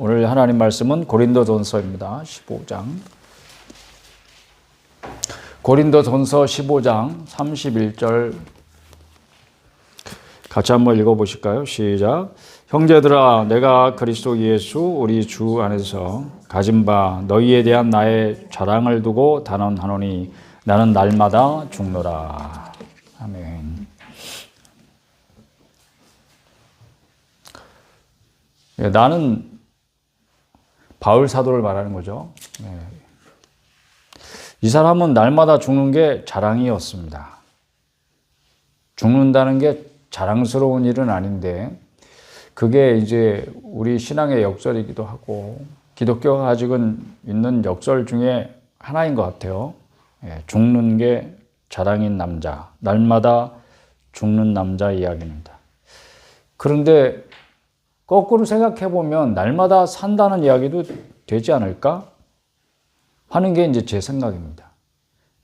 오늘 하나님 말씀은 고린도전서입니다. 15장. 고린도전서 15장 31절 같이 한번 읽어보실까요? 시작. 형제들아, 내가 그리스도 예수 우리 주 안에서 가진 바 너희에 대한 나의 자랑을 두고 단언하노니 나는 날마다 죽노라. 아멘. 나는 바울 사도를 말하는 거죠. 이 사람은 날마다 죽는 게 자랑이었습니다. 죽는다는 게 자랑스러운 일은 아닌데 그게 이제 우리 신앙의 역설이기도 하고 기독교가 가지고 있는 역설 중에 하나인 것 같아요. 죽는 게 자랑인 남자, 날마다 죽는 남자 이야기입니다. 그런데 거꾸로 생각해 보면 날마다 산다는 이야기도 되지 않을까 하는 게 이제 제 생각입니다.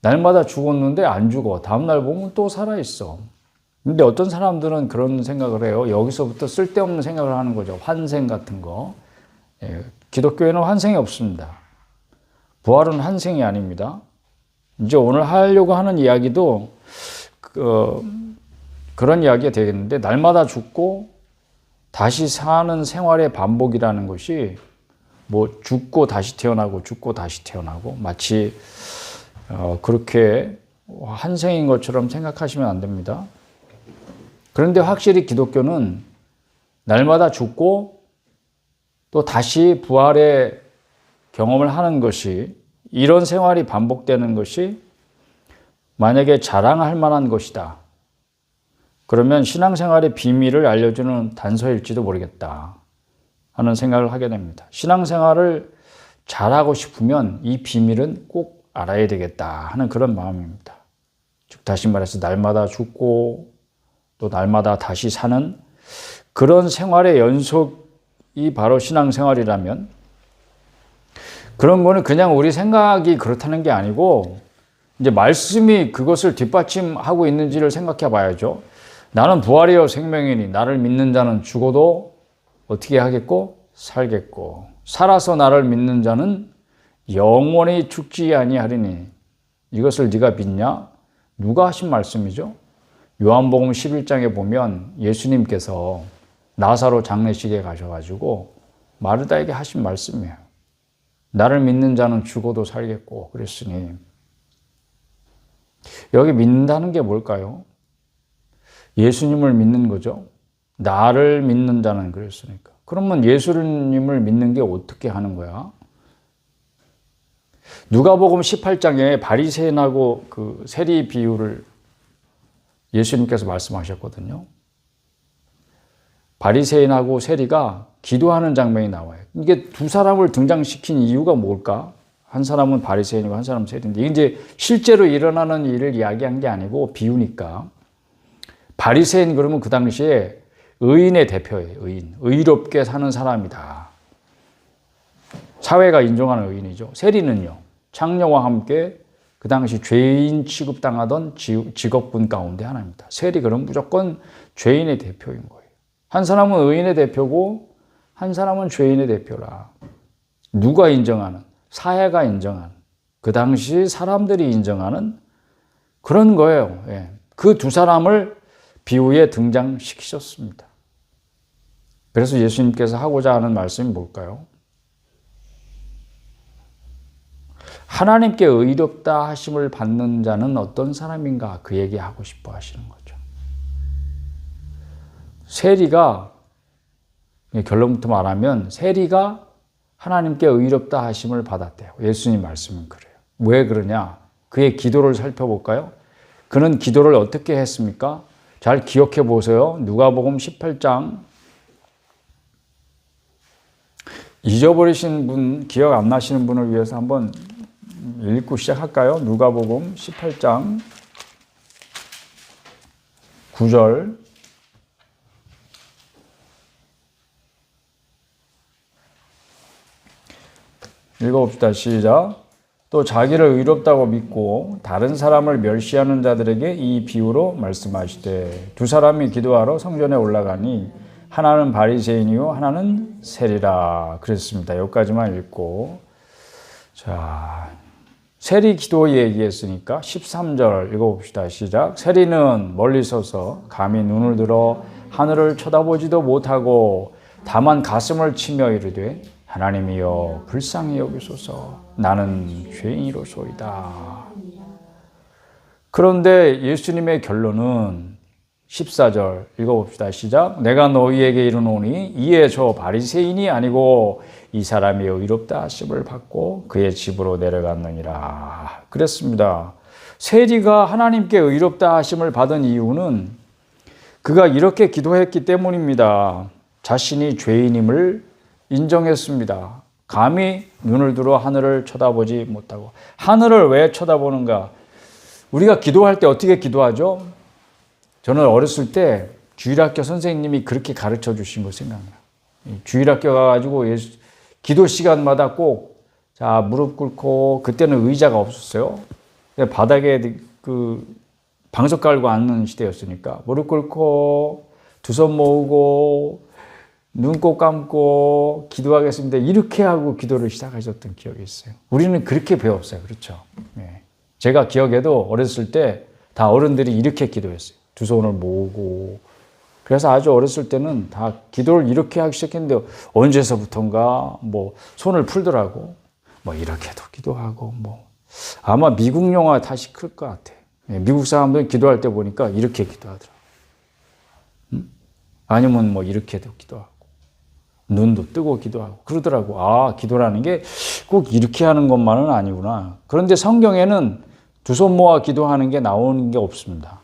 날마다 죽었는데 안 죽어. 다음날 보면 또 살아있어. 근데 어떤 사람들은 그런 생각을 해요. 여기서부터 쓸데없는 생각을 하는 거죠. 환생 같은 거. 기독교에는 환생이 없습니다. 부활은 환생이 아닙니다. 이제 오늘 하려고 하는 이야기도 그런 이야기가 되겠는데 날마다 죽고 다시 사는 생활의 반복이라는 것이 뭐 죽고 다시 태어나고 죽고 다시 태어나고 마치 그렇게 환생인 것처럼 생각하시면 안 됩니다. 그런데 확실히 기독교는 날마다 죽고 또 다시 부활의 경험을 하는 것이 이런 생활이 반복되는 것이 만약에 자랑할 만한 것이다. 그러면 신앙생활의 비밀을 알려주는 단서일지도 모르겠다 하는 생각을 하게 됩니다. 신앙생활을 잘하고 싶으면 이 비밀은 꼭 알아야 되겠다 하는 그런 마음입니다. 즉 다시 말해서 날마다 죽고 또 날마다 다시 사는 그런 생활의 연속이 바로 신앙생활이라면 그런 거는 그냥 우리 생각이 그렇다는 게 아니고 이제 말씀이 그것을 뒷받침하고 있는지를 생각해 봐야죠. 나는 부활이요 생명이니 나를 믿는 자는 죽어도 어떻게 하겠고 살겠고 살아서 나를 믿는 자는 영원히 죽지 아니하리니 이것을 네가 믿냐? 누가 하신 말씀이죠? 요한복음 11장에 보면 예수님께서 나사로 장례식에 가셔가지고 마르다에게 하신 말씀이에요. 나를 믿는 자는 죽어도 살겠고 그랬으니 여기 믿는다는 게 뭘까요? 예수님을 믿는 거죠. 나를 믿는 자는 그랬으니까. 그러면 예수님을 믿는 게 어떻게 하는 거야? 누가복음 18장에 바리새인하고 그 세리 비유를 예수님께서 말씀하셨거든요. 바리새인하고 세리가 기도하는 장면이 나와요. 이게 두 사람을 등장시킨 이유가 뭘까? 한 사람은 바리새인이고 한 사람은 세리인데 이게 이제 실제로 일어나는 일을 이야기한 게 아니고 비유니까. 바리새인 그러면 그 당시에 의인의 대표예요. 의인. 의롭게 사는 사람이다. 사회가 인정하는 의인이죠. 세리는요. 창녀와 함께 그 당시 죄인 취급당하던 직업군 가운데 하나입니다. 세리 그럼 무조건 죄인의 대표인 거예요. 한 사람은 의인의 대표고 한 사람은 죄인의 대표라. 누가 인정하는? 사회가 인정하는. 그 당시 사람들이 인정하는 그런 거예요. 그 두 사람을 비유에 등장시키셨습니다. 그래서 예수님께서 하고자 하는 말씀이 뭘까요? 하나님께 의롭다 하심을 받는 자는 어떤 사람인가 그 얘기하고 싶어 하시는 거죠. 세리가 결론부터 말하면 세리가 하나님께 의롭다 하심을 받았대요. 예수님 말씀은 그래요. 왜 그러냐? 그의 기도를 살펴볼까요? 그는 기도를 어떻게 했습니까? 잘 기억해 보세요. 누가복음 18장 잊어버리신 분, 기억 안 나시는 분을 위해서 한번 읽고 시작할까요? 누가복음 18장 9절 읽어봅시다. 시작. 또 자기를 의롭다고 믿고 다른 사람을 멸시하는 자들에게 이 비유로 말씀하시되 두 사람이 기도하러 성전에 올라가니 하나는 바리새인이요 하나는 세리라 그랬습니다. 여기까지만 읽고, 자, 세리 기도 얘기했으니까 13절 읽어봅시다. 시작. 세리는 멀리 서서 감히 눈을 들어 하늘을 쳐다보지도 못하고 다만 가슴을 치며 이르되 하나님이여 불쌍히 여기소서 나는 죄인이로소이다. 그런데 예수님의 결론은 14절 읽어봅시다. 시작. 내가 너희에게 이르노니 이에 저 바리새인이 아니고 이 사람이 의롭다 하심을 받고 그의 집으로 내려갔느니라 그랬습니다. 세리가 하나님께 의롭다 하심을 받은 이유는 그가 이렇게 기도했기 때문입니다. 자신이 죄인임을 인정했습니다. 감히 눈을 들어 하늘을 쳐다보지 못하고. 하늘을 왜 쳐다보는가? 우리가 기도할 때 어떻게 기도하죠? 저는 어렸을 때 주일학교 선생님이 그렇게 가르쳐 주신 거 생각나요. 주일학교 가가지고 기도 시간마다 꼭, 자, 무릎 꿇고, 그때는 의자가 없었어요. 바닥에 방석 깔고 앉는 시대였으니까, 무릎 꿇고, 두 손 모으고, 눈 꼭 감고, 기도하겠습니다. 이렇게 하고 기도를 시작하셨던 기억이 있어요. 우리는 그렇게 배웠어요. 그렇죠. 네. 제가 기억해도 어렸을 때 다 어른들이 이렇게 기도했어요. 두 손을 모으고. 그래서 아주 어렸을 때는 다 기도를 이렇게 하기 시작했는데 언제서부턴가 뭐 손을 풀더라고. 뭐 이렇게도 기도하고 뭐 아마 미국 영화 다시 클 것 같아. 미국 사람들은 기도할 때 보니까 이렇게 기도하더라고. 아니면 뭐 이렇게도 기도하고 눈도 뜨고 기도하고 그러더라고. 아, 기도라는 게 꼭 이렇게 하는 것만은 아니구나. 그런데 성경에는 두 손 모아 기도하는 게 나오는 게 없습니다.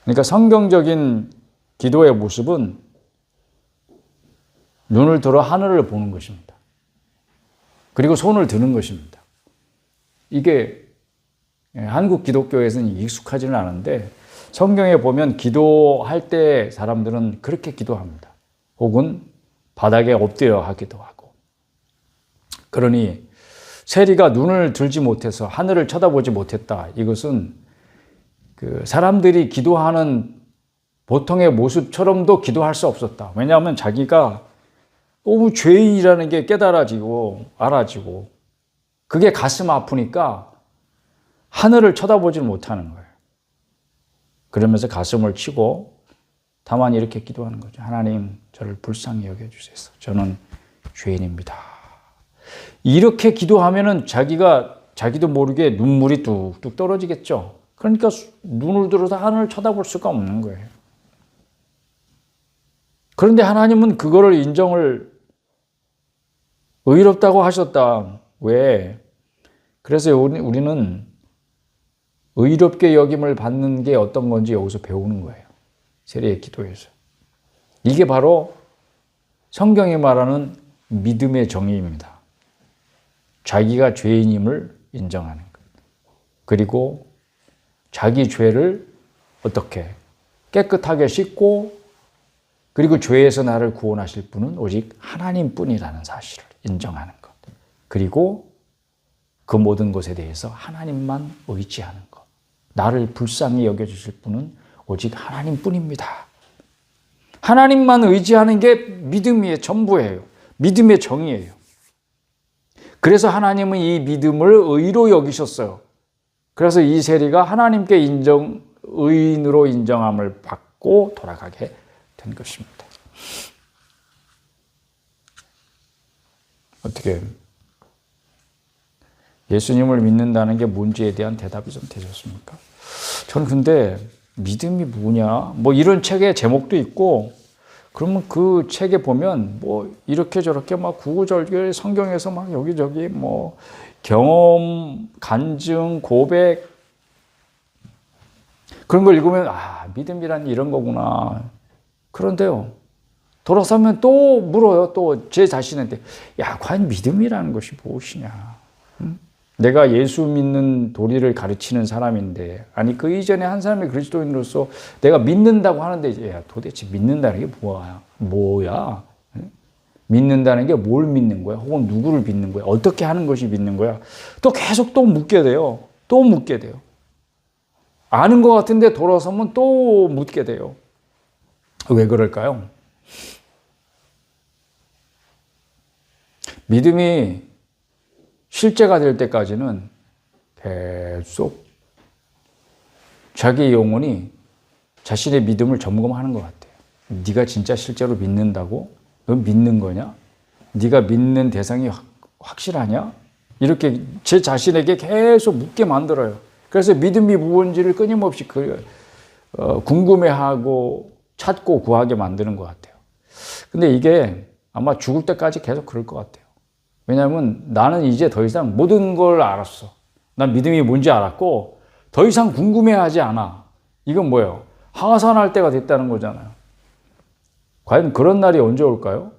그러니까 성경적인 기도의 모습은 눈을 들어 하늘을 보는 것입니다. 그리고 손을 드는 것입니다. 이게 한국 기독교에서는 익숙하지는 않은데 성경에 보면 기도할 때 사람들은 그렇게 기도합니다. 혹은 바닥에 엎드려 하기도 하고. 그러니 세리가 눈을 들지 못해서 하늘을 쳐다보지 못했다. 이것은 사람들이 기도하는 보통의 모습처럼도 기도할 수 없었다. 왜냐하면 자기가 너무 죄인이라는 게 깨달아지고 알아지고 그게 가슴 아프니까 하늘을 쳐다보지 못하는 거예요. 그러면서 가슴을 치고 다만 이렇게 기도하는 거죠. 하나님, 저를 불쌍히 여겨주세요. 저는 죄인입니다. 이렇게 기도하면은 자기도 모르게 눈물이 뚝뚝 떨어지겠죠. 그러니까 눈을 들어서 하늘을 쳐다볼 수가 없는 거예요. 그런데 하나님은 그거를 인정을 의롭다고 하셨다. 왜? 그래서 우리는 의롭게 여김을 받는 게 어떤 건지 여기서 배우는 거예요. 세리의 기도에서. 이게 바로 성경이 말하는 믿음의 정의입니다. 자기가 죄인임을 인정하는 것. 그리고 자기 죄를 어떻게 깨끗하게 씻고 그리고 죄에서 나를 구원하실 분은 오직 하나님뿐이라는 사실을 인정하는 것. 그리고 그 모든 것에 대해서 하나님만 의지하는 것. 나를 불쌍히 여겨주실 분은 오직 하나님뿐입니다. 하나님만 의지하는 게 믿음의 전부예요. 믿음의 정의예요. 그래서 하나님은 이 믿음을 의로 여기셨어요. 그래서 이 세리가 하나님께 의인으로 인정함을 받고 돌아가게 된 것입니다. 어떻게 예수님을 믿는다는 게 뭔지에 대한 대답이 좀 되셨습니까? 저는 근데 믿음이 뭐냐? 뭐 이런 책의 제목도 있고 그러면 그 책에 보면 뭐 이렇게 저렇게 막 구구절절 성경에서 막 여기저기 뭐 경험, 간증, 고백 그런 걸 읽으면 아, 믿음이란 이런 거구나. 그런데요. 돌아서면 또 물어요. 또 제 자신한테 야, 과연 믿음이라는 것이 무엇이냐? 응? 내가 예수 믿는 도리를 가르치는 사람인데 아니 그 이전에 한 사람이 그리스도인으로서 내가 믿는다고 하는데 야, 도대체 믿는다는 게 뭐야? 응? 믿는다는 게 뭘 믿는 거야? 혹은 누구를 믿는 거야? 어떻게 하는 것이 믿는 거야? 또 계속 또 묻게 돼요. 또 묻게 돼요. 아는 것 같은데 돌아서면 또 묻게 돼요. 왜 그럴까요? 믿음이 실제가 될 때까지는 계속 자기의 영혼이 자신의 믿음을 점검하는 것 같아요. 네가 진짜 실제로 믿는다고? 넌 믿는 거냐? 네가 믿는 대상이 확실하냐? 이렇게 제 자신에게 계속 묻게 만들어요. 그래서 믿음이 무엇인지를 끊임없이 궁금해하고 찾고 구하게 만드는 것 같아요. 근데 이게 아마 죽을 때까지 계속 그럴 것 같아요. 왜냐하면 나는 이제 더 이상 모든 걸 알았어. 난 믿음이 뭔지 알았고 더 이상 궁금해하지 않아. 이건 뭐예요? 하산할 때가 됐다는 거잖아요. 과연 그런 날이 언제 올까요?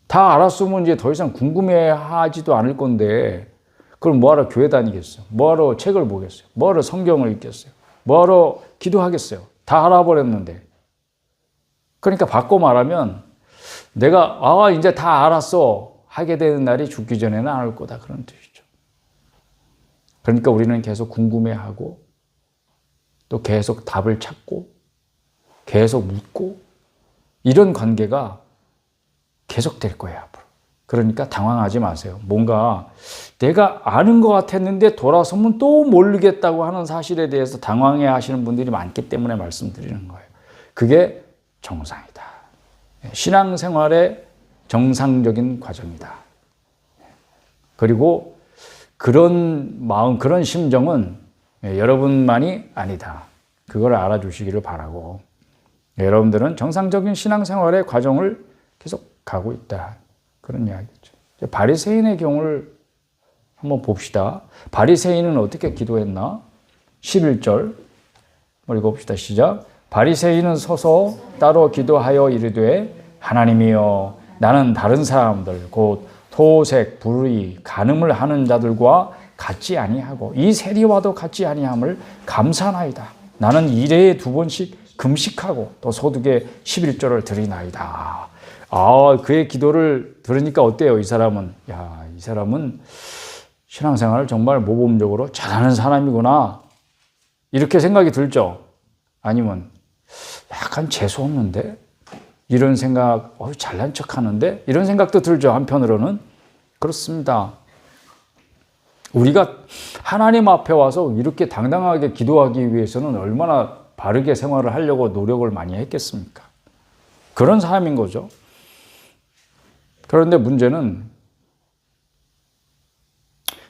다 알았으면 이제 더 이상 궁금해하지도 않을 건데 그럼 뭐하러 교회 다니겠어요? 뭐하러 책을 보겠어요? 뭐하러 성경을 읽겠어요? 뭐하러 기도하겠어요? 다 알아버렸는데. 그러니까 바꿔 말하면 내가 이제 다 알았어 하게 되는 날이 죽기 전에는 안 올 거다 그런 뜻이죠. 그러니까 우리는 계속 궁금해하고 또 계속 답을 찾고 계속 묻고 이런 관계가 계속 될 거예요 앞으로. 그러니까 당황하지 마세요. 뭔가 내가 아는 것 같았는데 돌아서면 또 모르겠다고 하는 사실에 대해서 당황해 하시는 분들이 많기 때문에 말씀드리는 거예요. 그게 정상이다. 신앙생활의 정상적인 과정이다. 그리고 그런 마음, 그런 심정은 여러분만이 아니다. 그걸 알아주시기를 바라고 여러분들은 정상적인 신앙생활의 과정을 계속 가고 있다. 그런 이야기죠. 바리새인의 경우를 한번 봅시다. 바리새인은 어떻게 기도했나? 11절 읽어봅시다. 시작. 바리새인은 서서 따로 기도하여 이르되 하나님이여 나는 다른 사람들 곧 토색, 불의, 간음을 하는 자들과 같지 아니하고 이 세리와도 같지 아니함을 감사하나이다. 나는 일회에 2번씩 금식하고 또 소득에 11조를 드리나이다. 그의 기도를 들으니까 어때요? 이 사람은 이 사람은 신앙생활을 정말 모범적으로 잘하는 사람이구나 이렇게 생각이 들죠. 아니면 약간 재수없는데 이런 생각, 잘난 척하는데 이런 생각도 들죠. 한편으로는 그렇습니다. 우리가 하나님 앞에 와서 이렇게 당당하게 기도하기 위해서는 얼마나 바르게 생활을 하려고 노력을 많이 했겠습니까? 그런 사람인 거죠. 그런데 문제는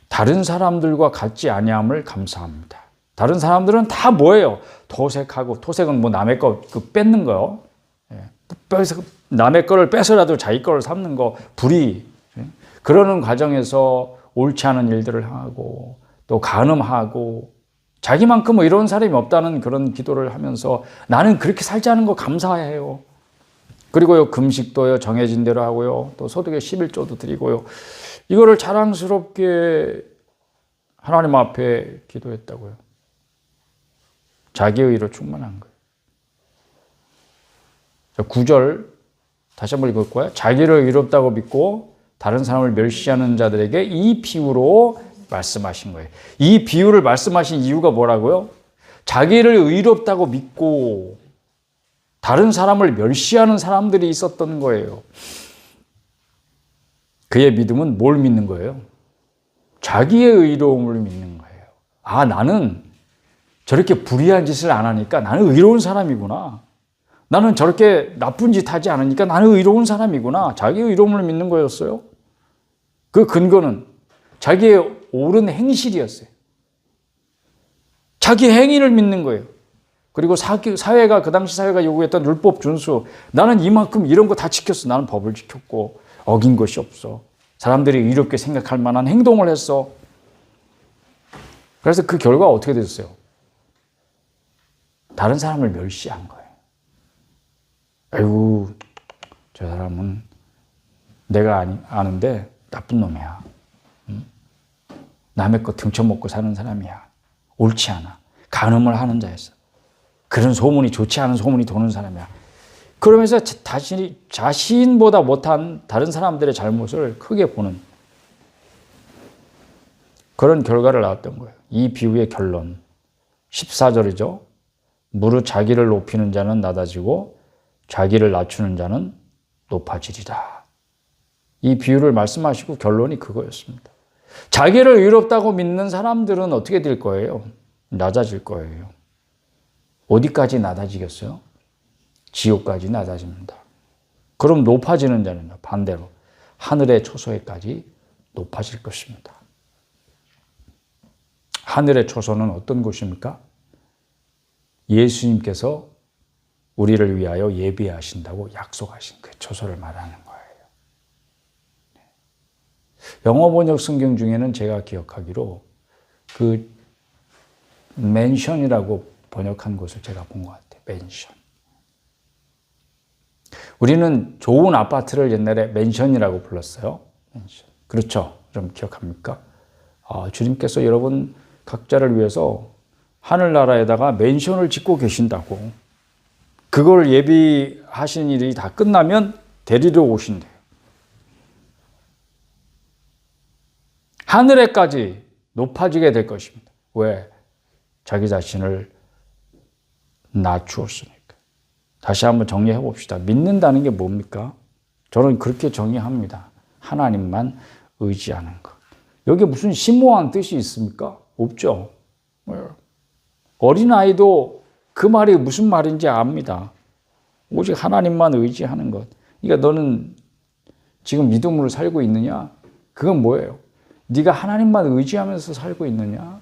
다른 사람들과 같지 아니함을 감사합니다. 다른 사람들은 다 뭐예요? 토색하고, 토색은 뭐 남의 거 뺏는 거요. 남의 거를 뺏어라도 자기 거를 삼는 거, 불의. 그러는 과정에서 옳지 않은 일들을 하고, 또 간음하고, 자기만큼 뭐 이런 사람이 없다는 그런 기도를 하면서 나는 그렇게 살지 않은 거 감사해요. 그리고요, 금식도요, 정해진 대로 하고요, 또 소득의 11조도 드리고요. 이거를 자랑스럽게 하나님 앞에 기도했다고요. 자기의 의로 충만한 거예요. 9절 다시 한번 읽을 거예요. 자기를 의롭다고 믿고 다른 사람을 멸시하는 자들에게 이 비유로 말씀하신 거예요. 이 비유를 말씀하신 이유가 뭐라고요? 자기를 의롭다고 믿고 다른 사람을 멸시하는 사람들이 있었던 거예요. 그의 믿음은 뭘 믿는 거예요? 자기의 의로움을 믿는 거예요. 나는 저렇게 불의한 짓을 안 하니까 나는 의로운 사람이구나. 나는 저렇게 나쁜 짓 하지 않으니까 나는 의로운 사람이구나. 자기의 의로움을 믿는 거였어요. 그 근거는 자기의 옳은 행실이었어요. 자기 행위를 믿는 거예요. 그리고 사회가, 그 당시 사회가 요구했던 율법 준수. 나는 이만큼 이런 거 다 지켰어. 나는 법을 지켰고 어긴 것이 없어. 사람들이 의롭게 생각할 만한 행동을 했어. 그래서 그 결과가 어떻게 됐어요? 다른 사람을 멸시한 거예요. 아이고, 저 사람은 내가 아는데 나쁜 놈이야. 남의 거 등쳐먹고 사는 사람이야. 옳지 않아. 간음을 하는 자였어. 그런 소문이, 좋지 않은 소문이 도는 사람이야. 그러면서 자신보다 못한 다른 사람들의 잘못을 크게 보는 그런 결과를 낳았던 거예요. 이 비유의 결론 14절이죠. 무릇 자기를 높이는 자는 낮아지고 자기를 낮추는 자는 높아지리라. 이 비유를 말씀하시고 결론이 그거였습니다. 자기를 의롭다고 믿는 사람들은 어떻게 될 거예요? 낮아질 거예요. 어디까지 낮아지겠어요? 지옥까지 낮아집니다. 그럼 높아지는 자는 반대로 하늘의 초소에까지 높아질 것입니다. 하늘의 초소는 어떤 곳입니까? 예수님께서 우리를 위하여 예비하신다고 약속하신 그 초소를 말하는 거예요. 영어 번역 성경 중에는 제가 기억하기로 그 맨션이라고 번역한 것을 제가 본 것 같아요. 맨션. 우리는 좋은 아파트를 옛날에 맨션이라고 불렀어요. 맨션. 그렇죠? 여러분 기억합니까? 주님께서 여러분 각자를 위해서 하늘나라에다가 맨션을 짓고 계신다고. 그걸 예비하신 일이 다 끝나면 데리러 오신대요. 하늘에까지 높아지게 될 것입니다. 왜? 자기 자신을 낮추었으니까. 다시 한번 정리해 봅시다. 믿는다는 게 뭡니까? 저는 그렇게 정의합니다. 하나님만 의지하는 것. 여기 무슨 심오한 뜻이 있습니까? 없죠. 어린아이도 그 말이 무슨 말인지 압니다. 오직 하나님만 의지하는 것. 그러니까 너는 지금 믿음으로 살고 있느냐? 그건 뭐예요? 네가 하나님만 의지하면서 살고 있느냐?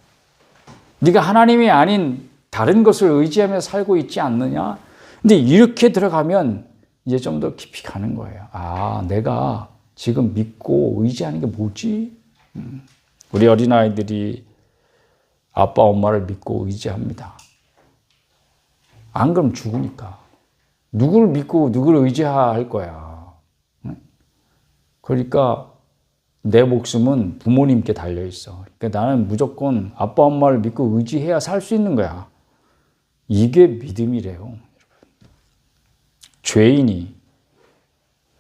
네가 하나님이 아닌 다른 것을 의지하면서 살고 있지 않느냐? 근데 이렇게 들어가면 이제 좀 더 깊이 가는 거예요. 내가 지금 믿고 의지하는 게 뭐지? 우리 어린아이들이 아빠, 엄마를 믿고 의지합니다. 안 그러면 죽으니까. 누구를 믿고 누구를 의지할 거야. 그러니까 내 목숨은 부모님께 달려있어. 그러니까 나는 무조건 아빠, 엄마를 믿고 의지해야 살 수 있는 거야. 이게 믿음이래요. 죄인이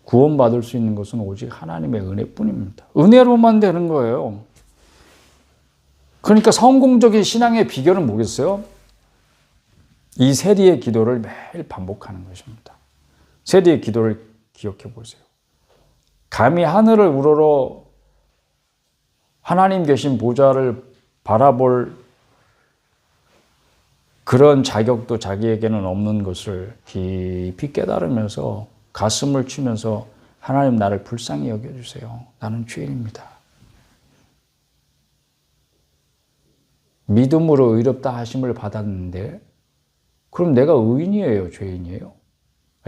구원받을 수 있는 것은 오직 하나님의 은혜뿐입니다. 은혜로만 되는 거예요. 그러니까 성공적인 신앙의 비결은 뭐겠어요? 이 세리의 기도를 매일 반복하는 것입니다. 세리의 기도를 기억해 보세요. 감히 하늘을 우러러 하나님 계신 보좌를 바라볼 그런 자격도 자기에게는 없는 것을 깊이 깨달으면서 가슴을 치면서 하나님 나를 불쌍히 여겨주세요. 나는 죄인입니다. 믿음으로 의롭다 하심을 받았는데 그럼 내가 의인이에요? 죄인이에요?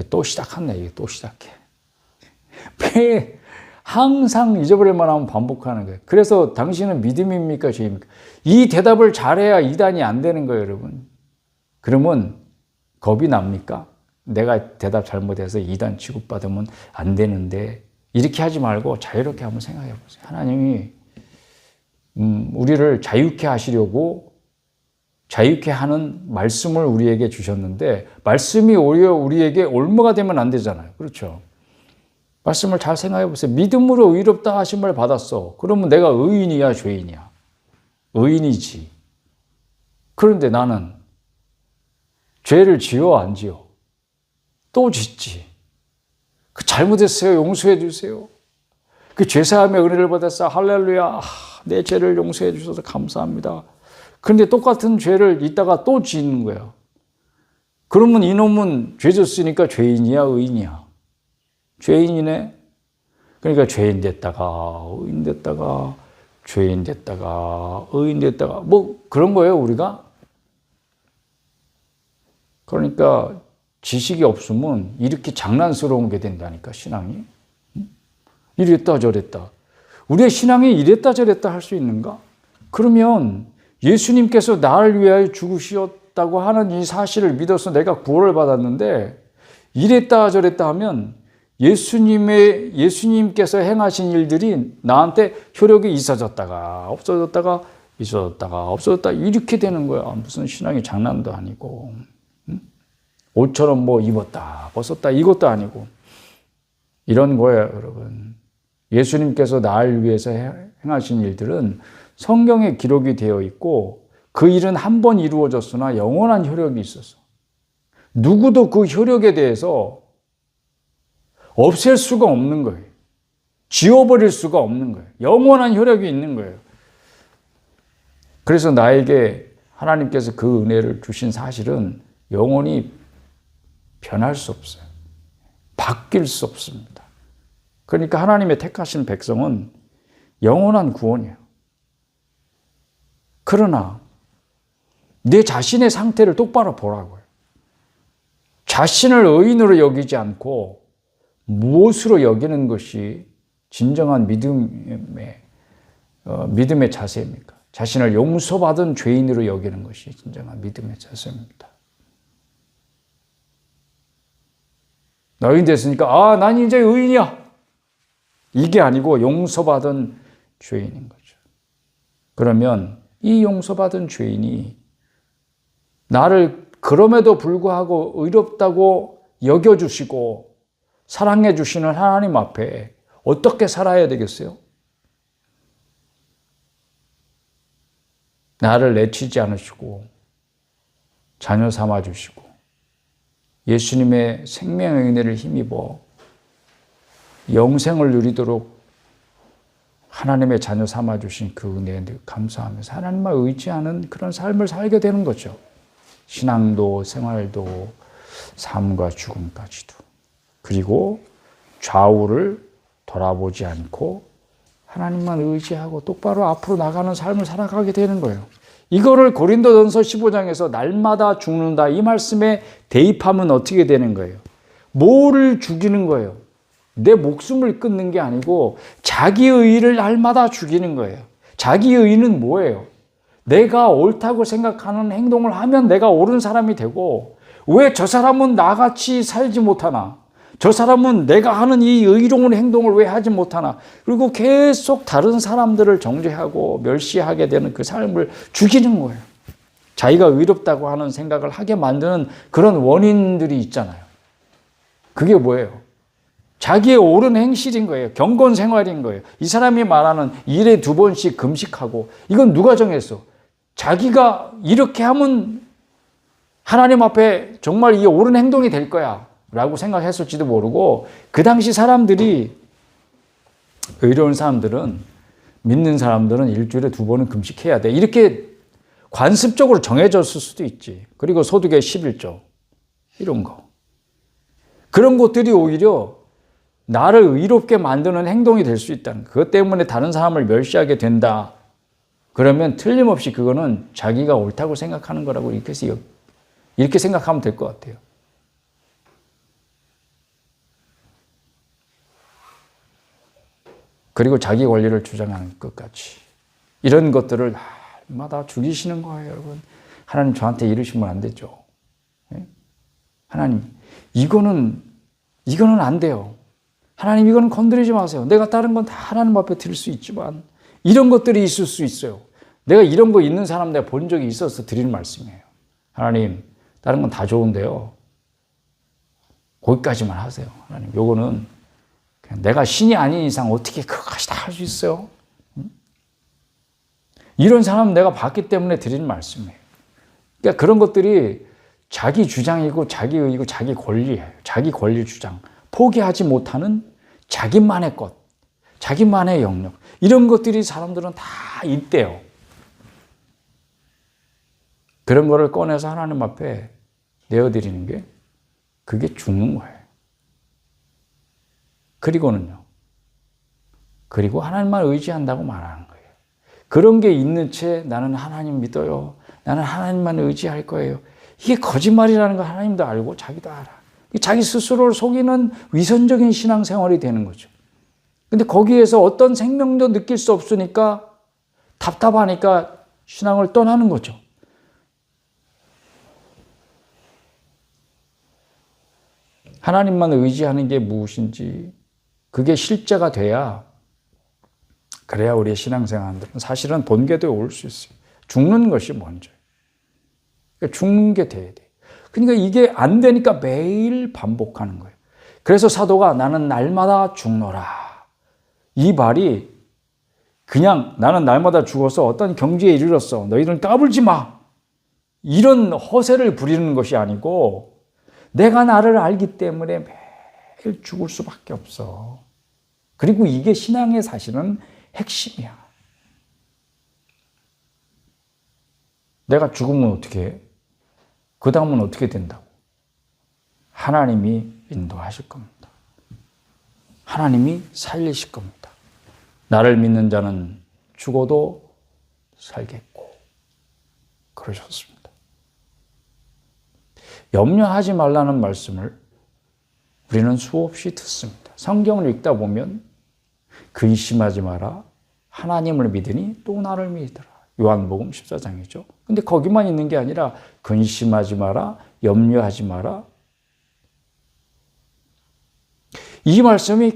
또 시작하네. 이게 또 시작해. 매 항상 잊어버릴 만하면 반복하는 거예요. 그래서 당신은 믿음입니까? 죄입니까? 이 대답을 잘해야 이단이 안 되는 거예요, 여러분. 그러면 겁이 납니까? 내가 대답 잘못해서 이단 취급받으면 안 되는데 이렇게 하지 말고 자유롭게 한번 생각해 보세요. 하나님이 우리를 자유케 하시려고 자유케 하는 말씀을 우리에게 주셨는데 말씀이 오히려 우리에게 올무가 되면 안 되잖아요. 그렇죠? 말씀을 잘 생각해 보세요. 믿음으로 의롭다 하심을 받았어. 그러면 내가 의인이야, 죄인이야? 의인이지. 그런데 나는 죄를 지어, 안 지어? 또 짓지. 그 잘못했어요. 용서해 주세요. 그 죄사함의 은혜를 받았어. 할렐루야. 내 죄를 용서해 주셔서 감사합니다. 그런데 똑같은 죄를 이따가 또 짓는 거야. 그러면 이놈은 죄 졌으니까 죄인이야, 의인이야? 죄인이네. 그러니까 죄인 됐다가 의인 됐다가 죄인 됐다가 의인 됐다가 뭐 그런 거예요, 우리가. 그러니까 지식이 없으면 이렇게 장난스러운 게 된다니까, 신앙이. 이랬다 저랬다. 우리의 신앙이 이랬다 저랬다 할 수 있는가? 그러면 예수님께서 나를 위하여 죽으셨다고 하는 이 사실을 믿어서 내가 구원을 받았는데 이랬다 저랬다 하면 예수님께서 행하신 일들이 나한테 효력이 있어졌다가 없어졌다가 있어졌다가 없어졌다 이렇게 되는 거야. 무슨 신앙이 장난도 아니고. 옷처럼 뭐 입었다 벗었다 이것도 아니고 이런 거예요, 여러분. 예수님께서 나를 위해서 행하신 일들은 성경에 기록이 되어 있고 그 일은 한 번 이루어졌으나 영원한 효력이 있었어. 누구도 그 효력에 대해서 없앨 수가 없는 거예요. 지워버릴 수가 없는 거예요. 영원한 효력이 있는 거예요. 그래서 나에게 하나님께서 그 은혜를 주신 사실은 영원히 변할 수 없어요. 바뀔 수 없습니다. 그러니까 하나님의 택하신 백성은 영원한 구원이에요. 그러나 내 자신의 상태를 똑바로 보라고요. 자신을 의인으로 여기지 않고 무엇으로 여기는 것이 진정한 믿음의 자세입니까? 자신을 용서받은 죄인으로 여기는 것이 진정한 믿음의 자세입니다. 나 의인 됐으니까 난 이제 의인이야. 이게 아니고 용서받은 죄인인 거죠. 그러면 이 용서받은 죄인이 나를 그럼에도 불구하고 의롭다고 여겨주시고 사랑해 주시는 하나님 앞에 어떻게 살아야 되겠어요? 나를 내치지 않으시고 자녀 삼아 주시고 예수님의 생명의 은혜를 힘입어 영생을 누리도록 하나님의 자녀 삼아 주신 그 은혜에 감사하면서 하나님만 의지하는 그런 삶을 살게 되는 거죠. 신앙도 생활도 삶과 죽음까지도. 그리고 좌우를 돌아보지 않고 하나님만 의지하고 똑바로 앞으로 나가는 삶을 살아가게 되는 거예요. 이거를 고린도전서 15장에서 날마다 죽는다 이 말씀에 대입하면 어떻게 되는 거예요? 뭐를 죽이는 거예요? 내 목숨을 끊는 게 아니고 자기 의의를 날마다 죽이는 거예요. 자기 의의는 뭐예요? 내가 옳다고 생각하는 행동을 하면 내가 옳은 사람이 되고 왜 저 사람은 나같이 살지 못하나? 저 사람은 내가 하는 이 의로운 행동을 왜 하지 못하나? 그리고 계속 다른 사람들을 정죄하고 멸시하게 되는 그 삶을 죽이는 거예요. 자기가 의롭다고 하는 생각을 하게 만드는 그런 원인들이 있잖아요. 그게 뭐예요? 자기의 옳은 행실인 거예요. 경건 생활인 거예요. 이 사람이 말하는 일에 2번씩 금식하고 이건 누가 정했어? 자기가 이렇게 하면 하나님 앞에 정말 이 옳은 행동이 될 거야 라고 생각했을지도 모르고 그 당시 사람들이 의로운 사람들은 믿는 사람들은 일주일에 2번은 금식해야 돼. 이렇게 관습적으로 정해졌을 수도 있지. 그리고 소득의 11조 이런 거. 그런 것들이 오히려 나를 의롭게 만드는 행동이 될 수 있다는 거. 그것 때문에 다른 사람을 멸시하게 된다. 그러면 틀림없이 그거는 자기가 옳다고 생각하는 거라고 이렇게 생각하면 될 것 같아요. 그리고 자기 권리를 주장하는 것까지. 이런 것들을 날마다 죽이시는 거예요, 여러분. 하나님 저한테 이러시면 안 되죠. 하나님, 이거는 안 돼요. 하나님 이거는 건드리지 마세요. 내가 다른 건 다 하나님 앞에 드릴 수 있지만 이런 것들이 있을 수 있어요. 내가 이런 거 있는 사람 내가 본 적이 있어서 드리는 말씀이에요. 하나님, 다른 건 다 좋은데요. 거기까지만 하세요. 하나님, 요거는 그냥 내가 신이 아닌 이상 어떻게 그것까지 다 할 수 있어요? 이런 사람 내가 봤기 때문에 드리는 말씀이에요. 그러니까 그런 것들이 자기 주장이고 자기 의이고 자기 권리예요. 자기 권리 주장. 포기하지 못하는 자기만의 것, 자기만의 영역. 이런 것들이 사람들은 다 있대요. 그런 거를 꺼내서 하나님 앞에 내어드리는 게 그게 죽는 거예요. 그리고 하나님만 의지한다고 말하는 거예요. 그런 게 있는 채 나는 하나님 믿어요. 나는 하나님만 의지할 거예요. 이게 거짓말이라는 거 하나님도 알고 자기도 알아. 자기 스스로를 속이는 위선적인 신앙생활이 되는 거죠. 근데 거기에서 어떤 생명도 느낄 수 없으니까 답답하니까 신앙을 떠나는 거죠. 하나님만 의지하는 게 무엇인지 그게 실제가 돼야 그래야 우리의 신앙생활들은 사실은 본궤도에 올 수 있어요. 죽는 것이 먼저예요. 그러니까 죽는 게 돼야 돼요. 그러니까 이게 안 되니까 매일 반복하는 거예요. 그래서 사도가 나는 날마다 죽노라. 이 말이 그냥 나는 날마다 죽어서 어떤 경지에 이르렀어. 너희들은 까불지 마. 이런 허세를 부리는 것이 아니고 내가 나를 알기 때문에 매일 죽을 수밖에 없어. 그리고 이게 신앙의 사실은 핵심이야. 내가 죽으면 어떻게 해? 그 다음은 어떻게 된다고? 하나님이 인도하실 겁니다. 하나님이 살리실 겁니다. 나를 믿는 자는 죽어도 살겠고 그러셨습니다. 염려하지 말라는 말씀을 우리는 수없이 듣습니다. 성경을 읽다 보면 근심하지 마라. 하나님을 믿으니 또 나를 믿으라. 요한복음 14장이죠. 근데 거기만 있는 게 아니라 근심하지 마라. 염려하지 마라. 이 말씀이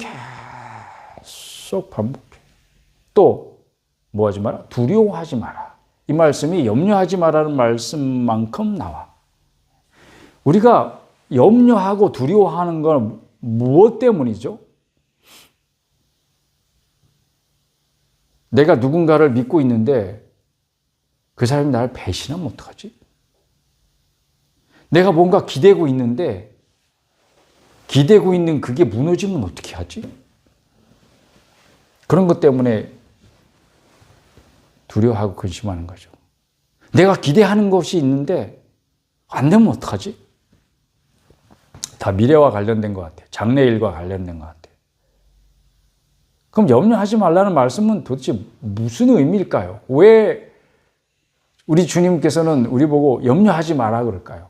계속 반복해요. 또 뭐 하지 마라? 두려워하지 마라. 이 말씀이 염려하지 마라는 말씀만큼 나와. 우리가 염려하고 두려워하는 건 무엇 때문이죠? 내가 누군가를 믿고 있는데 그 사람이 나를 배신하면 어떡하지? 내가 뭔가 기대고 있는데 기대고 있는 그게 무너지면 어떻게 하지? 그런 것 때문에 두려워하고 근심하는 거죠. 내가 기대하는 것이 있는데 안 되면 어떡하지? 다 미래와 관련된 것 같아요. 장래일과 관련된 것 같아요. 그럼 염려하지 말라는 말씀은 도대체 무슨 의미일까요? 왜 우리 주님께서는 우리 보고 염려하지 마라 그럴까요?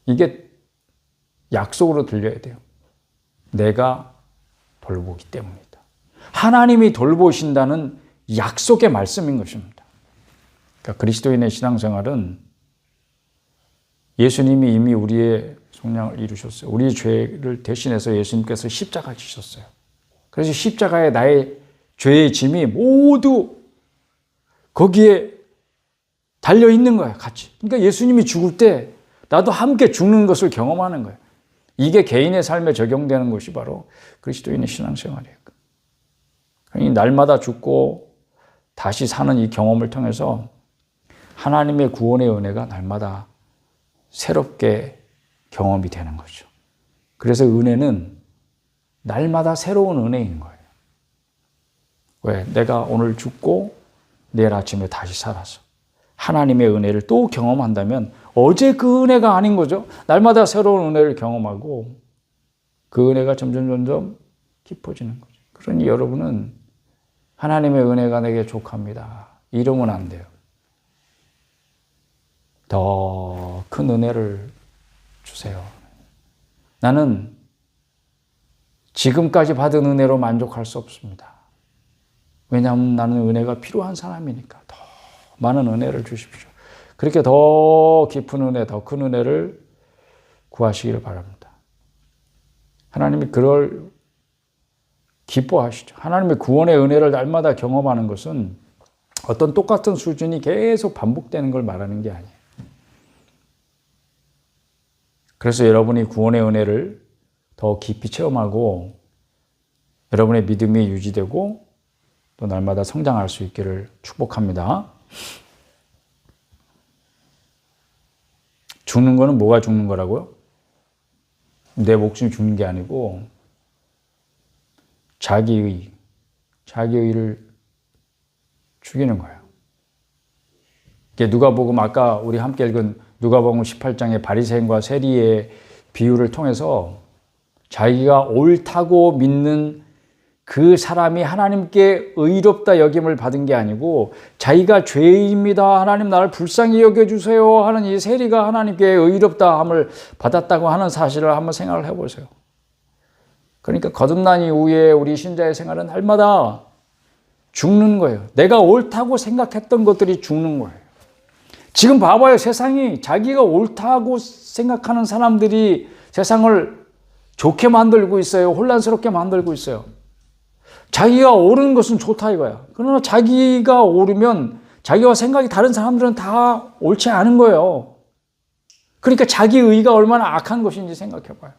이게 약속으로 들려야 돼요. 내가 돌보기 때문이다. 하나님이 돌보신다는 약속의 말씀인 것입니다. 그러니까 그리스도인의 신앙생활은 예수님이 이미 우리의 속량을 이루셨어요. 우리의 죄를 대신해서 예수님께서 십자가 지셨어요. 그래서 십자가에 나의 죄의 짐이 모두 거기에 달려있는 거예요. 같이. 그러니까 예수님이 죽을 때 나도 함께 죽는 것을 경험하는 거예요. 이게 개인의 삶에 적용되는 것이 바로 그리스도인의 신앙생활이에요. 날마다 죽고 다시 사는 이 경험을 통해서 하나님의 구원의 은혜가 날마다 새롭게 경험이 되는 거죠. 그래서 은혜는 날마다 새로운 은혜인 거예요. 왜? 내가 오늘 죽고 내일 아침에 다시 살아서 하나님의 은혜를 또 경험한다면 어제 그 은혜가 아닌 거죠. 날마다 새로운 은혜를 경험하고 그 은혜가 점점 깊어지는 거죠. 그러니 여러분은 하나님의 은혜가 내게 족합니다. 이러면 안 돼요. 더 큰 은혜를 주세요. 나는 지금까지 받은 은혜로 만족할 수 없습니다. 왜냐하면 나는 은혜가 필요한 사람이니까 더 많은 은혜를 주십시오. 그렇게 더 깊은 은혜, 더 큰 은혜를 구하시기를 바랍니다. 하나님이 그걸 기뻐하시죠. 하나님의 구원의 은혜를 날마다 경험하는 것은 어떤 똑같은 수준이 계속 반복되는 걸 말하는 게 아니에요. 그래서 여러분이 구원의 은혜를 더 깊이 체험하고 여러분의 믿음이 유지되고 또 날마다 성장할 수 있기를 축복합니다. 죽는 거는 뭐가 죽는 거라고요? 내 목숨이 죽는 게 아니고 자기의를 죽이는 거예요. 누가복음 아까 우리 함께 읽은 누가복음 18장의 바리새인과 세리의 비유를 통해서 자기가 옳다고 믿는 그 사람이 하나님께 의롭다 여김을 받은 게 아니고 자기가 죄인입니다. 하나님 나를 불쌍히 여겨주세요 하는 이 세리가 하나님께 의롭다함을 받았다고 하는 사실을 한번 생각을 해보세요. 그러니까 거듭난 이후에 우리 신자의 생활은 날마다 죽는 거예요. 내가 옳다고 생각했던 것들이 죽는 거예요. 지금 봐봐요. 세상이 자기가 옳다고 생각하는 사람들이 세상을 좋게 만들고 있어요. 혼란스럽게 만들고 있어요. 자기가 옳은 것은 좋다 이거야. 그러나 자기가 옳으면 자기와 생각이 다른 사람들은 다 옳지 않은 거예요. 그러니까 자기 의가 얼마나 악한 것인지 생각해봐요.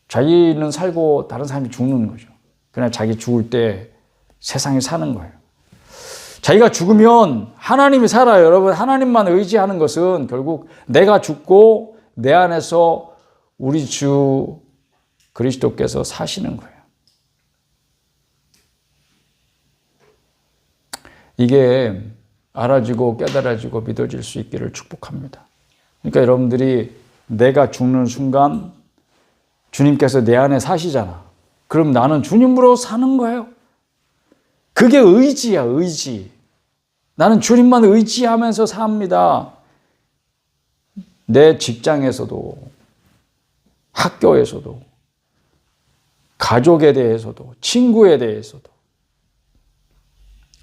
자기는 살고 다른 사람이 죽는 거죠. 그러나 자기 죽을 때 세상이 사는 거예요. 자기가 죽으면 하나님이 살아요. 여러분, 하나님만 의지하는 것은 결국 내가 죽고 내 안에서 우리 주 그리스도께서 사시는 거예요. 이게 알아지고 깨달아지고 믿어질 수 있기를 축복합니다. 그러니까 여러분들이 내가 죽는 순간 주님께서 내 안에 사시잖아. 그럼 나는 주님으로 사는 거예요. 그게 의지야, 의지. 나는 주님만 의지하면서 삽니다. 내 직장에서도, 학교에서도, 가족에 대해서도, 친구에 대해서도,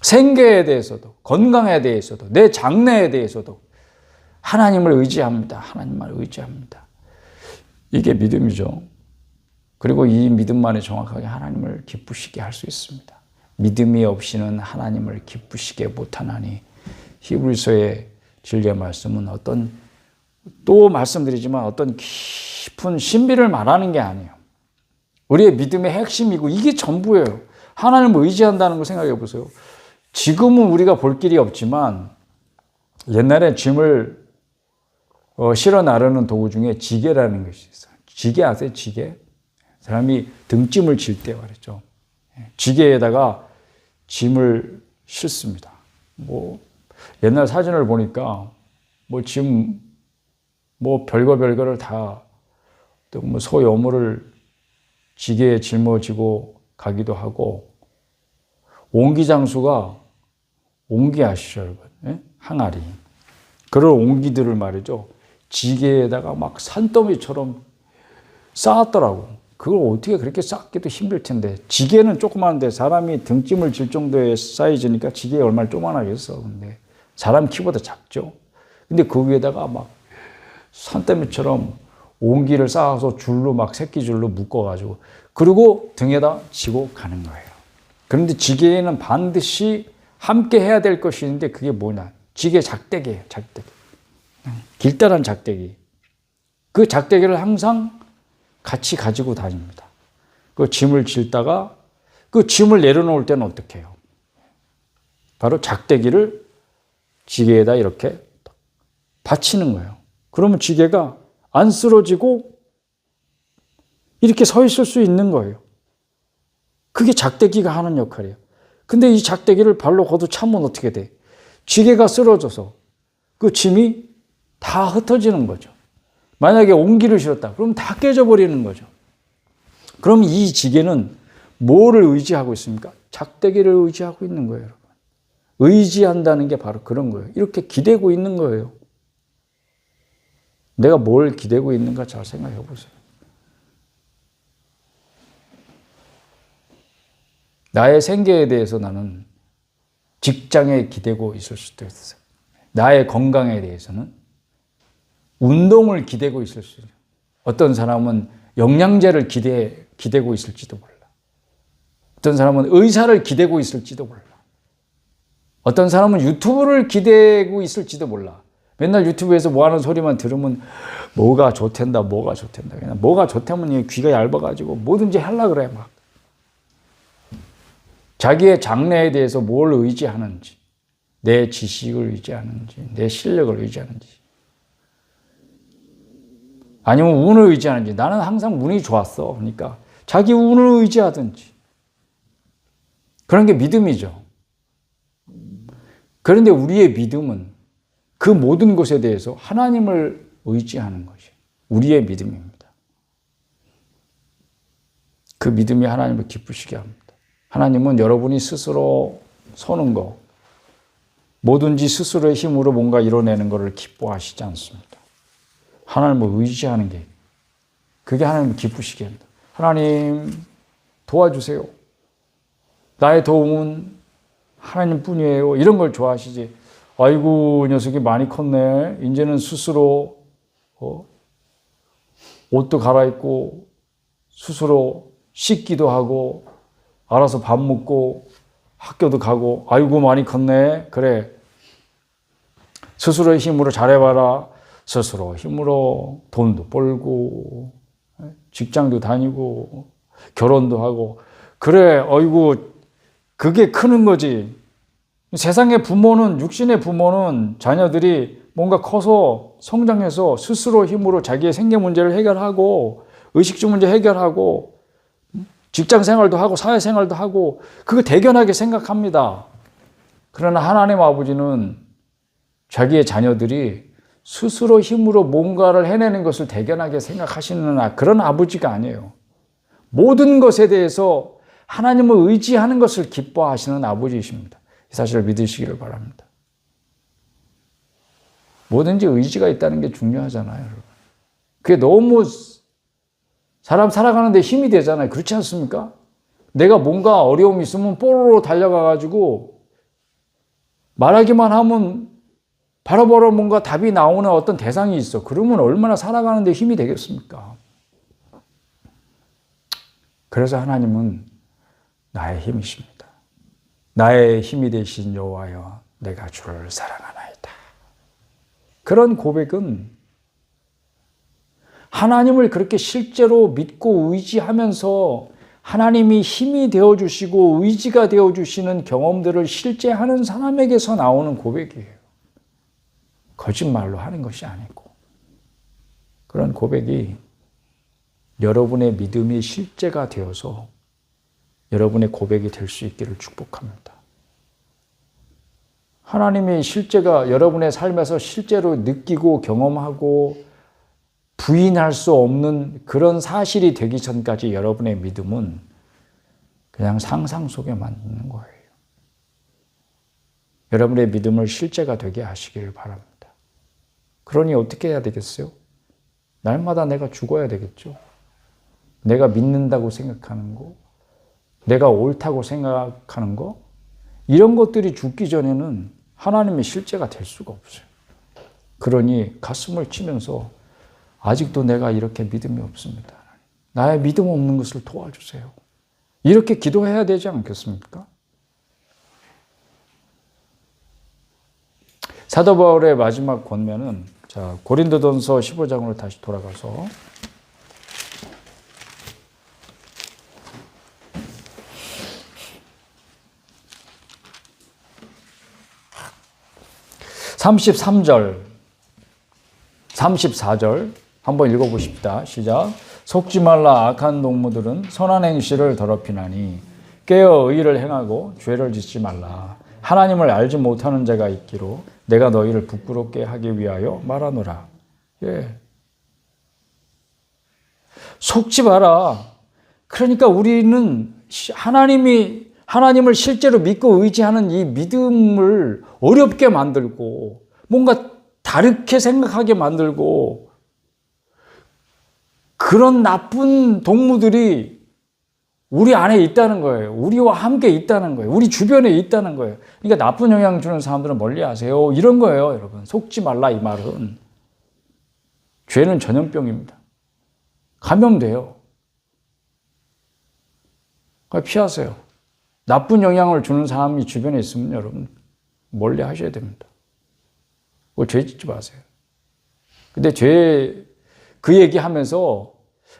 생계에 대해서도, 건강에 대해서도, 내 장래에 대해서도 하나님을 의지합니다. 하나님만 의지합니다. 이게 믿음이죠. 그리고 이 믿음만이 정확하게 하나님을 기쁘시게 할 수 있습니다. 믿음이 없이는 하나님을 기쁘시게 못하나니 히브리서의 진리의 말씀은 또 말씀드리지만 어떤 깊은 신비를 말하는 게 아니에요. 우리의 믿음의 핵심이고 이게 전부예요. 하나님을 의지한다는 걸 생각해 보세요. 지금은 우리가 볼 길이 없지만 옛날에 짐을 실어 나르는 도구 중에 지게라는 것이 있어요. 지게 아세요? 지게? 사람이 등짐을 질 때 말이죠. 지게에다가 짐을 싣습니다. 옛날 사진을 보니까 별거를 다 소여물을 지게에 짊어지고 가기도 하고, 옹기장수가 옹기 아시죠, 여러분? 예? 항아리. 그런 옹기들을 말이죠. 지게에다가 막 산더미처럼 쌓았더라고. 그걸 어떻게 그렇게 쌓기도 힘들 텐데. 지게는 조그만데 사람이 등짐을 질 정도의 사이즈니까 지게가 얼마나 조그만하겠어. 근데 사람 키보다 작죠. 근데 그 위에다가 막 산더미처럼 옹기를 쌓아서 줄로 막 새끼줄로 묶어가지고 그리고 등에다 지고 가는 거예요. 그런데 지게에는 반드시 함께 해야 될 것이 있는데 그게 뭐냐? 지게 작대기예요. 작대기. 길다란 작대기. 그 작대기를 항상 같이 가지고 다닙니다. 그 짐을 질다가 그 짐을 내려놓을 때는 어떻게 해요? 바로 작대기를 지게에다 이렇게 받치는 거예요. 그러면 지게가 안 쓰러지고 이렇게 서 있을 수 있는 거예요. 그게 작대기가 하는 역할이에요. 근데 이 작대기를 발로 걷어차면 어떻게 돼? 지게가 쓰러져서 그 짐이 다 흩어지는 거죠. 만약에 옹기를 실었다. 그럼 다 깨져버리는 거죠. 그럼 이 지게는 뭐를 의지하고 있습니까? 작대기를 의지하고 있는 거예요, 여러분. 의지한다는 게 바로 그런 거예요. 이렇게 기대고 있는 거예요. 내가 뭘 기대고 있는가 잘 생각해 보세요. 나의 생계에 대해서 나는 직장에 기대고 있을 수도 있어요. 나의 건강에 대해서는 운동을 기대고 있을 수 있어요. 어떤 사람은 영양제를 기대고 있을지도 몰라. 어떤 사람은 의사를 기대고 있을지도 몰라. 어떤 사람은 유튜브를 기대고 있을지도 몰라. 맨날 유튜브에서 뭐 하는 소리만 들으면 뭐가 좋댄다, 뭐가 좋댄다. 그냥 뭐가 좋다면 귀가 얇아가지고 뭐든지 하려고 그래, 막. 자기의 장래에 대해서 뭘 의지하는지, 내 지식을 의지하는지, 내 실력을 의지하는지, 아니면 운을 의지하는지. 나는 항상 운이 좋았어. 그러니까 자기 운을 의지하든지. 그런 게 믿음이죠. 그런데 우리의 믿음은 그 모든 것에 대해서 하나님을 의지하는 것이 우리의 믿음입니다. 그 믿음이 하나님을 기쁘시게 합니다. 하나님은 여러분이 스스로 서는 거, 뭐든지 스스로의 힘으로 뭔가 이뤄내는 것을 기뻐하시지 않습니다. 하나님을 의지하는 게, 그게 하나님을 기쁘시게 합니다. 하나님 도와주세요. 나의 도움은 하나님 뿐이에요. 이런 걸 좋아하시지. 아이고, 녀석이 많이 컸네. 이제는 스스로 옷도 갈아입고 스스로 씻기도 하고 알아서 밥 먹고 학교도 가고, 아이고 많이 컸네. 그래, 스스로의 힘으로 잘해봐라. 스스로 힘으로 돈도 벌고 직장도 다니고 결혼도 하고, 그래, 어이구, 그게 크는 거지. 세상의 부모는, 육신의 부모는 자녀들이 뭔가 커서 성장해서 스스로 힘으로 자기의 생계 문제를 해결하고 의식주 문제 해결하고 직장 생활도 하고 사회 생활도 하고 그거 대견하게 생각합니다. 그러나 하나님 아버지는 자기의 자녀들이 스스로 힘으로 뭔가를 해내는 것을 대견하게 생각하시는 그런 아버지가 아니에요. 모든 것에 대해서 하나님을 의지하는 것을 기뻐하시는 아버지이십니다. 이 사실을 믿으시기를 바랍니다. 뭐든지 의지가 있다는 게 중요하잖아요, 여러분. 그게 너무 사람 살아가는데 힘이 되잖아요. 그렇지 않습니까? 내가 뭔가 어려움이 있으면 뽀로로 달려가가지고 말하기만 하면 바로바로 뭔가 답이 나오는 어떤 대상이 있어. 그러면 얼마나 살아가는데 힘이 되겠습니까? 그래서 하나님은 나의 힘이십니다. 나의 힘이 되신 여호와여, 내가 주를 사랑하나이다. 그런 고백은 하나님을 그렇게 실제로 믿고 의지하면서 하나님이 힘이 되어주시고 의지가 되어주시는 경험들을 실제 하는 사람에게서 나오는 고백이에요. 거짓말로 하는 것이 아니고. 그런 고백이 여러분의 믿음이 실제가 되어서 여러분의 고백이 될 수 있기를 축복합니다. 하나님이 실제가 여러분의 삶에서 실제로 느끼고 경험하고 부인할 수 없는 그런 사실이 되기 전까지 여러분의 믿음은 그냥 상상 속에만 있는 거예요. 여러분의 믿음을 실제가 되게 하시길 바랍니다. 그러니 어떻게 해야 되겠어요? 날마다 내가 죽어야 되겠죠. 내가 믿는다고 생각하는 거, 내가 옳다고 생각하는 거, 이런 것들이 죽기 전에는 하나님의 실제가 될 수가 없어요. 그러니 가슴을 치면서 아직도 내가 이렇게 믿음이 없습니다. 나의 믿음 없는 것을 도와주세요. 이렇게 기도해야 되지 않겠습니까? 사도 바울의 마지막 권면은 자, 고린도전서 15장으로 다시 돌아가서 (33절) 34절 한번 읽어보십시다. 시작. 속지 말라. 악한 동무들은 선한 행실을 더럽히나니 깨어 의를 행하고 죄를 짓지 말라. 하나님을 알지 못하는 자가 있기로 내가 너희를 부끄럽게 하기 위하여 말하노라. 예. 속지 마라. 그러니까 우리는 하나님을 실제로 믿고 의지하는 이 믿음을 어렵게 만들고 뭔가 다르게 생각하게 만들고 그런 나쁜 동무들이 우리 안에 있다는 거예요. 우리와 함께 있다는 거예요. 우리 주변에 있다는 거예요. 그러니까 나쁜 영향 주는 사람들은 멀리 하세요. 이런 거예요, 여러분. 속지 말라 이 말은. 죄는 전염병입니다. 감염돼요. 그러니까 피하세요. 나쁜 영향을 주는 사람이 주변에 있으면 여러분 멀리 하셔야 됩니다. 죄 짓지 마세요. 근데 그 얘기하면서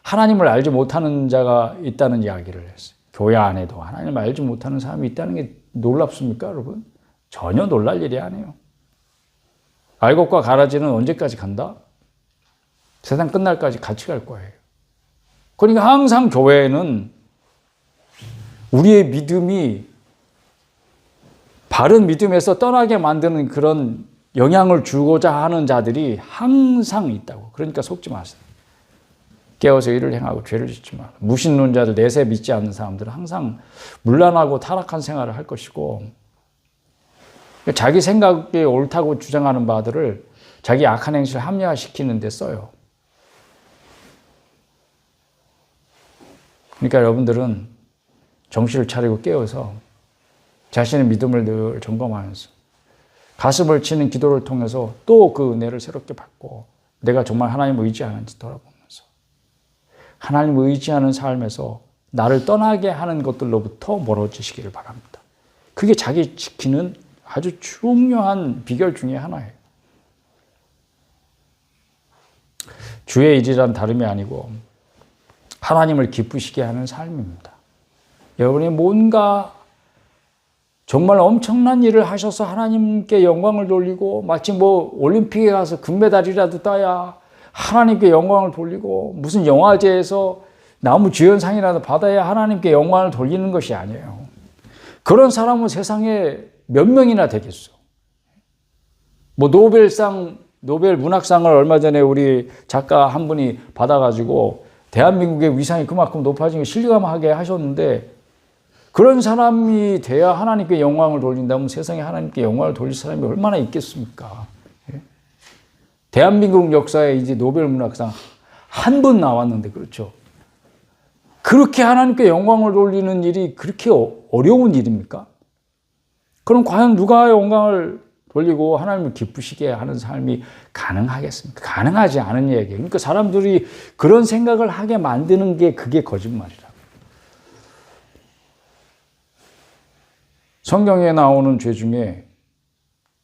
하나님을 알지 못하는 자가 있다는 이야기를 했어요. 교회 안에도 하나님을 알지 못하는 사람이 있다는 게 놀랍습니까, 여러분? 전혀 놀랄 일이 아니에요. 알곡과 가라지는 언제까지 간다? 세상 끝날까지 같이 갈 거예요. 그러니까 항상 교회에는 우리의 믿음이 바른 믿음에서 떠나게 만드는 그런 영향을 주고자 하는 자들이 항상 있다고. 그러니까 속지 마세요. 깨어서 일을 행하고 죄를 짓지 마라. 무신론자들, 내세 믿지 않는 사람들은 항상 문란하고 타락한 생활을 할 것이고 자기 생각이 옳다고 주장하는 바들을 자기 악한 행실을 합리화시키는 데 써요. 그러니까 여러분들은 정신을 차리고 깨어서 자신의 믿음을 늘 점검하면서 가슴을 치는 기도를 통해서 또 그 은혜를 새롭게 받고 내가 정말 하나님을 의지하는지 돌아보면서 하나님을 의지하는 삶에서 나를 떠나게 하는 것들로부터 멀어지시기를 바랍니다. 그게 자기 지키는 아주 중요한 비결 중에 하나예요. 주의 일이란 다름이 아니고 하나님을 기쁘시게 하는 삶입니다. 여러분이 뭔가 정말 엄청난 일을 하셔서 하나님께 영광을 돌리고 마치 뭐 올림픽에 가서 금메달이라도 따야 하나님께 영광을 돌리고 무슨 영화제에서 나무주연상이라도 받아야 하나님께 영광을 돌리는 것이 아니에요. 그런 사람은 세상에 몇 명이나 되겠어. 뭐 노벨 문학상을 얼마 전에 우리 작가 한 분이 받아가지고 대한민국의 위상이 그만큼 높아진 게 실감하게 하셨는데, 그런 사람이 돼야 하나님께 영광을 돌린다면 세상에 하나님께 영광을 돌릴 사람이 얼마나 있겠습니까? 대한민국 역사에 이제 노벨 문학상 한 분 나왔는데, 그렇죠? 그렇게 하나님께 영광을 돌리는 일이 그렇게 어려운 일입니까? 그럼 과연 누가 영광을 돌리고 하나님을 기쁘시게 하는 삶이 가능하겠습니까? 가능하지 않은 얘기예요. 그러니까 사람들이 그런 생각을 하게 만드는 게 그게 거짓말이라고. 성경에 나오는 죄 중에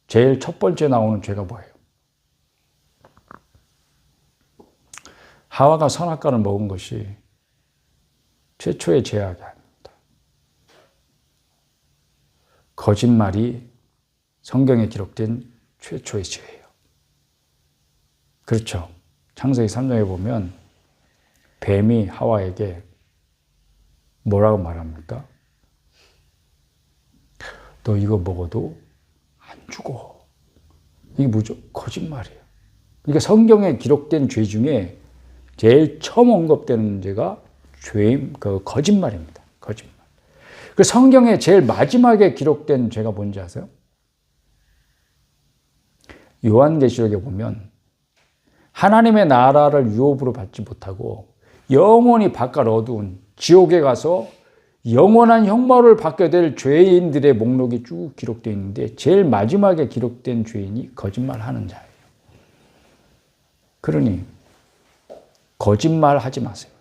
제일 첫 번째 나오는 죄가 뭐예요? 하와가 선악과를 먹은 것이 최초의 죄악이 아닙니다. 거짓말이 성경에 기록된 최초의 죄예요. 그렇죠. 창세기 3장에 보면 뱀이 하와에게 뭐라고 말합니까? 너 이거 먹어도 안 죽어. 이게 뭐죠? 거짓말이에요. 그러니까 성경에 기록된 죄 중에 제일 처음 언급되는 죄가 거짓말입니다. 거짓말. 그 성경에 제일 마지막에 기록된 죄가 뭔지 아세요? 요한계시록에 보면 하나님의 나라를 유업으로 받지 못하고 영원히 바깥 어두운 지옥에 가서 영원한 형벌을 받게 될 죄인들의 목록이 쭉 기록되어 있는데 제일 마지막에 기록된 죄인이 거짓말하는 자예요. 그러니 거짓말하지 마세요.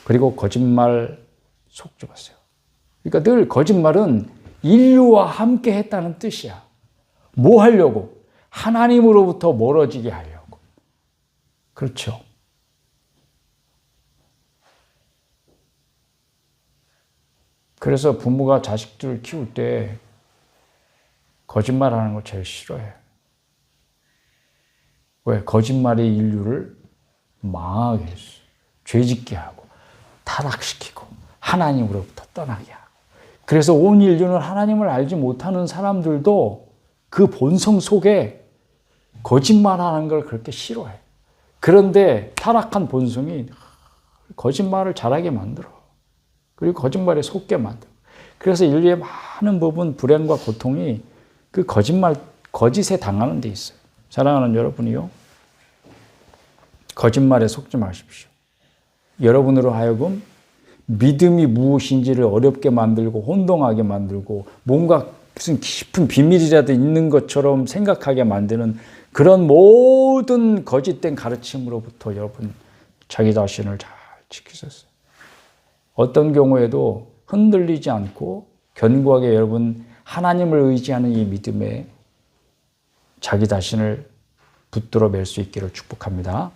그리고 거짓말 속지 마세요. 그러니까 늘 거짓말은 인류와 함께 했다는 뜻이야. 뭐 하려고? 하나님으로부터 멀어지게 하려고. 그렇죠. 그래서 부모가 자식들을 키울 때 거짓말하는 거 제일 싫어해. 왜? 거짓말이 인류를 망하게 했어. 죄짓게 하고 타락시키고 하나님으로부터 떠나게 하고. 그래서 온 인류는 하나님을 알지 못하는 사람들도 그 본성 속에 거짓말하는 걸 그렇게 싫어해. 그런데 타락한 본성이 거짓말을 잘하게 만들어. 그리고 거짓말에 속게 만들어. 그래서 인류의 많은 부분 불행과 고통이 그 거짓에 당하는 데 있어요. 사랑하는 여러분이요, 거짓말에 속지 마십시오. 여러분으로 하여금 믿음이 무엇인지를 어렵게 만들고 혼동하게 만들고 뭔가 무슨 깊은 비밀이라도 있는 것처럼 생각하게 만드는 그런 모든 거짓된 가르침으로부터 여러분 자기 자신을 잘 지키셨어요. 어떤 경우에도 흔들리지 않고 견고하게 여러분 하나님을 의지하는 이 믿음에 자기 자신을 붙들어 맬 수 있기를 축복합니다.